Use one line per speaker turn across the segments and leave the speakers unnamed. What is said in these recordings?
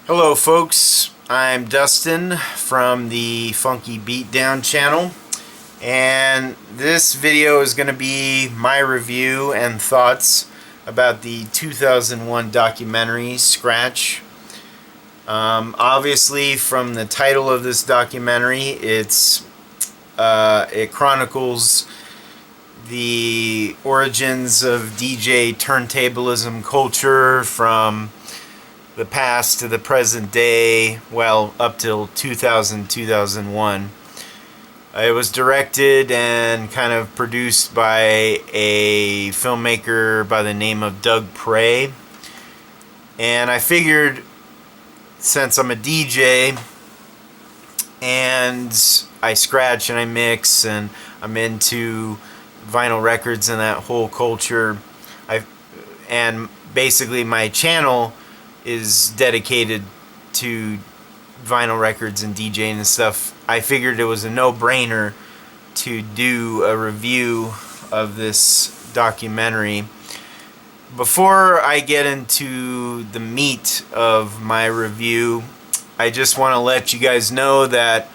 Hello folks, I'm Dustin from the Funky Beatdown channel, and this video is going to be my review and thoughts about the 2001 documentary Scratch. Obviously from the title of this documentary, it chronicles the origins of DJ turntablism culture from the past to the present day, well, up till 2001. It was directed and kind of produced by a filmmaker by the name of Doug Prey. And I figured, since I'm a DJ and I scratch and I mix and I'm into vinyl records and that whole culture, and basically my channel is dedicated to vinyl records and DJing and stuff, I figured it was a no-brainer to do a review of this documentary. Before I get into the meat of my review, I just want to let you guys know that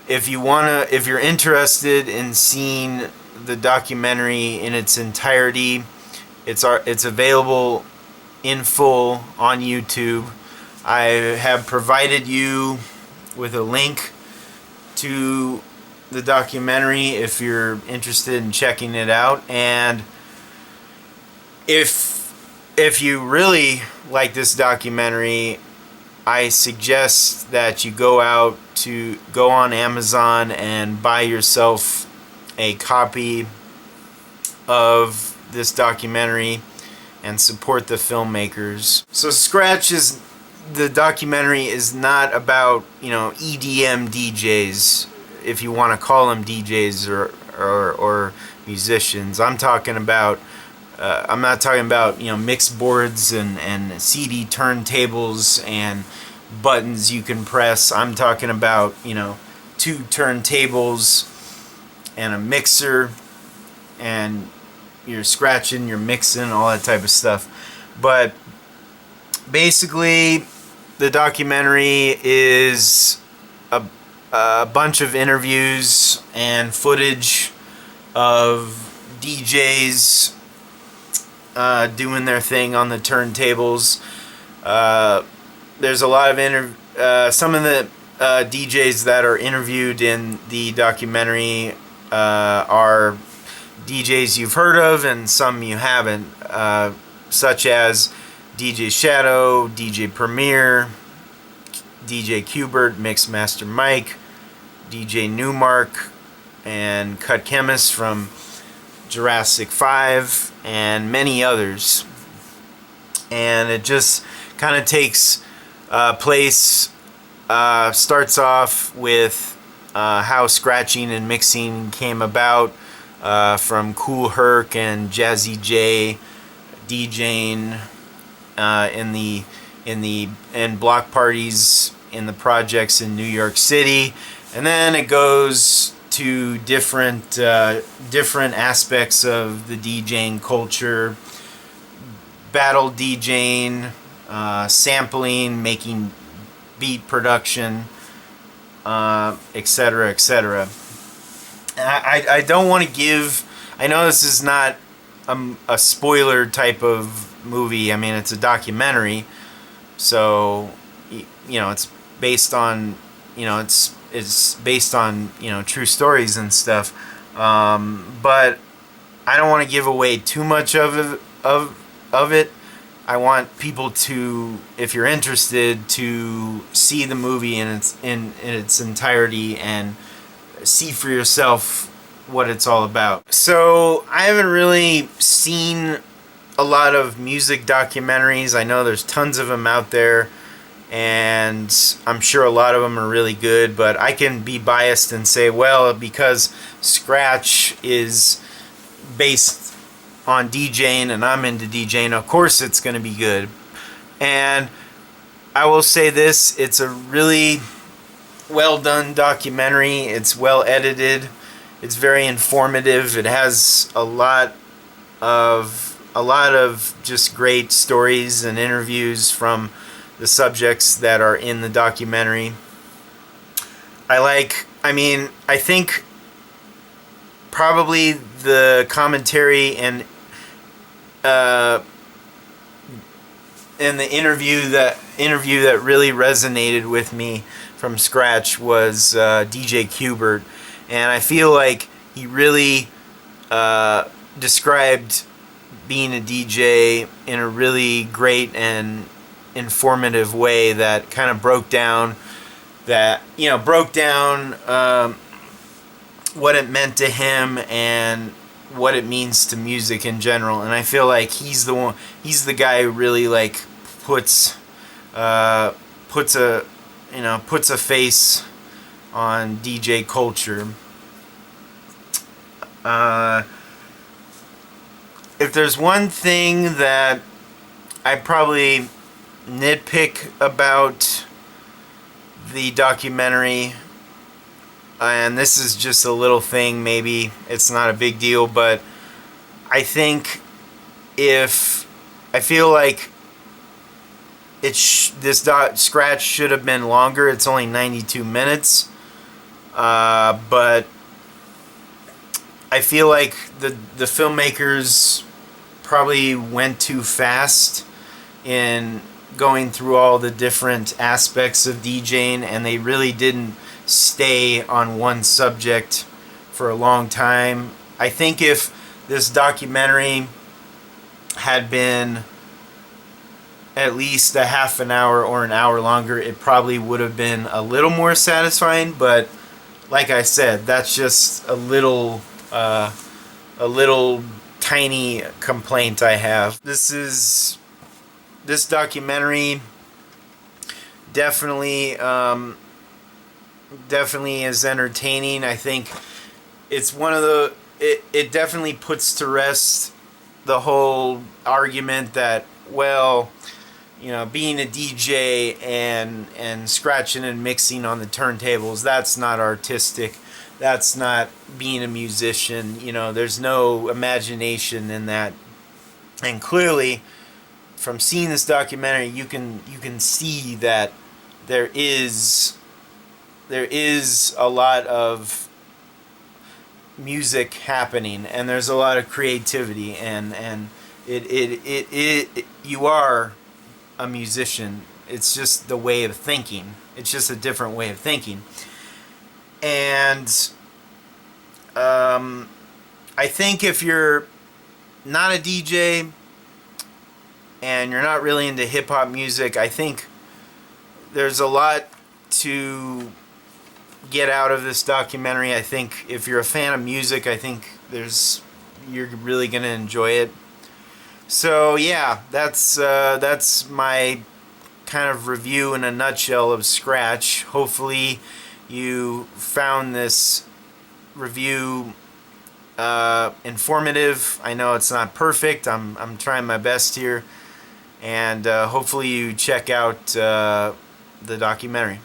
if you're interested in seeing the documentary in its entirety, it's available in full on YouTube. I have provided you with a link to the documentary if you're interested in checking it out. And if you really like this documentary, I suggest that you go on Amazon and buy yourself a copy of this documentary and support the filmmakers. So the documentary is not about, EDM DJs, if you want to call them DJs or musicians. I'm not talking about mixed boards and CD turntables and buttons you can press. I'm talking about, two turntables and a mixer, and you're scratching, you're mixing, all that type of stuff. But basically, the documentary is a bunch of interviews and footage of DJs doing their thing on the turntables. There's a lot of some of the DJs that are interviewed in the documentary are DJs you've heard of and some you haven't, such as DJ Shadow, DJ Premier, DJ q-bert, Mixmaster Mike, DJ Newmark, and Cut Chemist from Jurassic 5, and many others. And it just kind of takes place, starts off with how scratching and mixing came about, from Kool Herc and Jazzy J DJing in block parties in the projects in New York City, and then it goes to different aspects of the DJing culture: battle DJing, sampling, making beat production, etc., etc. I don't want to give... I know this is not a spoiler type of movie. I mean, it's a documentary, so it's based on it's based on true stories and stuff. But I don't want to give away too much of it. I want people to, if you're interested, to see the movie in its entirety and see for yourself what it's all about. So I haven't really seen a lot of music documentaries. I know there's tons of them out there, and I'm sure a lot of them are really good, but I can be biased and say, well, because Scratch is based on DJing and I'm into DJing, of course it's going to be good. And I will say this: it's a really well done documentary. It's well edited. It's very informative. It has a lot of just great stories and interviews from the subjects that are in the documentary. I think probably the commentary and the interview that really resonated with me from scratch was DJ q-bert, and I feel like he really described being a DJ in a really great and informative way that kind of broke down what it meant to him and what it means to music in general. And I feel like he's the guy who really like puts a face on DJ culture. If there's one thing that I probably nitpick about the documentary, and this is just a little thing, maybe it's not a big deal, but I think I feel like Scratch should have been longer. It's only 92 minutes, but I feel like the filmmakers probably went too fast in going through all the different aspects of DJing, and they really didn't stay on one subject for a long time. I think if this documentary had been at least a half an hour or an hour longer, it probably would have been a little more satisfying. But like I said, that's just a little tiny complaint I have. This documentary definitely is entertaining. I think it's it definitely puts to rest the whole argument that, well, being a DJ and scratching and mixing on the turntables, that's not artistic. That's not being a musician. There's no imagination in that. And clearly, from seeing this documentary, you can see that there is a lot of music happening, and there's a lot of creativity, and you are a musician. It's just the way of thinking. It's just a different way of thinking. And I think if you're not a DJ and you're not really into hip-hop music, I think there's a lot to get out of this documentary. I think if you're a fan of music, I think you're really going to enjoy it. So yeah, that's my kind of review in a nutshell of Scratch. Hopefully you found this review informative. I know it's not perfect. I'm trying my best here, and hopefully you check out the documentary.